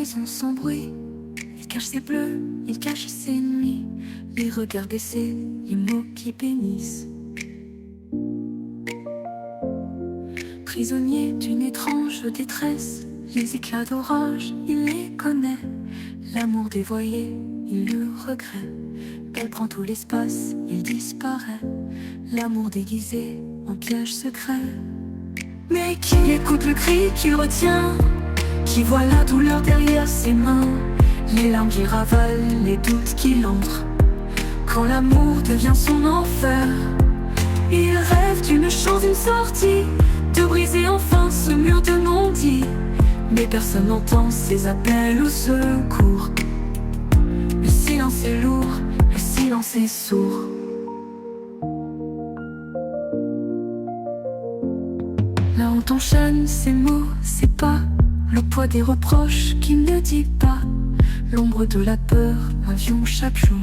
maison sans bruit. Il cache ses bleus, il cache ses nuits, les regards baissés, les mots qui bénissent. Prisonnier d'une étrange détresse, les éclats d'orage, il les connaît. L'amour dévoyé, il le regrette. Elle prend tout l'espace, il disparaît. L'amour déguisé en piège secret. Mais qui écoute le cri qui retient, qui voit la douleur derrière ses mains, les larmes qui ravalent, les doutes qui l'entrent. Quand l'amour devient son enfer, il rêve d'une chose, une sortie, de briser enfin ce mur de non-dit. Mais personne n'entend ses appels au secours. Le silence est lourd, le silence est sourd. La honte enchaîne ses mots, ses pas, le poids des reproches qu'il ne dit pas, l'ombre de la peur, avion chaque jour.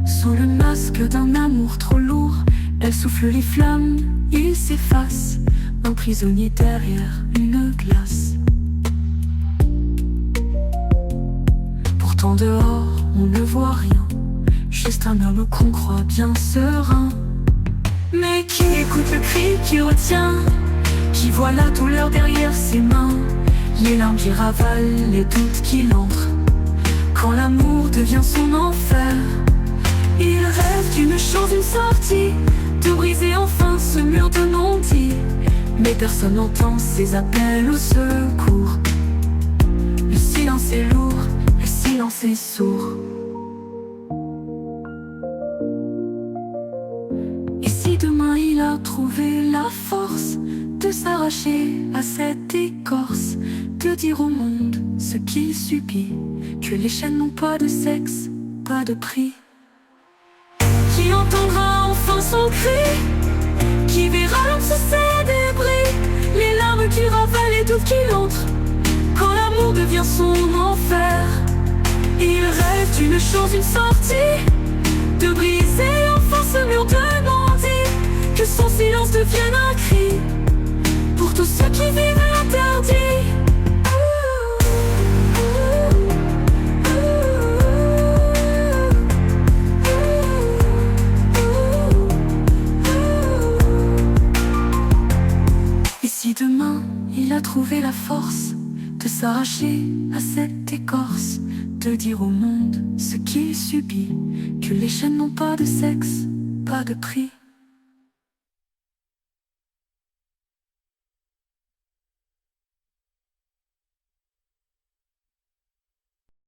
Sous le masque d'un amour trop lourd, elle souffle les flammes, il s'efface, un prisonnier derrière une glace. Pourtant dehors, on ne voit rien, juste un homme qu'on croit bien serein. Mais qui écoute le cri qui retient, qui voit la douleur derrière ses mains, les larmes qui ravalent, les doutes qui l'entrent. Quand l'amour devient son enfer, il rêve d'une chose, une sortie, de briser enfin ce mur de non-dit. Mais personne n'entend ses appels au secours. Le silence est lourd, le silence est sourd. Et si demain il a trouvé la force de s'arracher à cette écorce, de dire au monde ce qu'il subit, que les chaînes n'ont pas de sexe, pas de prix. Qui entendra enfin son cri, qui verra l'homme se débris, les larmes qui ravalent, les doutes qui l'entrent. Quand l'amour devient son enfer, il rêve d'une chose, une sortie, de briser enfin ce mur de non-dit, que son silence devienne un cri pour tous ceux qui vivent l'interdit. Et si demain il a trouvé la force de s'arracher à cette écorce, de dire au monde ce qu'il subit, que les chaînes n'ont pas de sexe, pas de prix.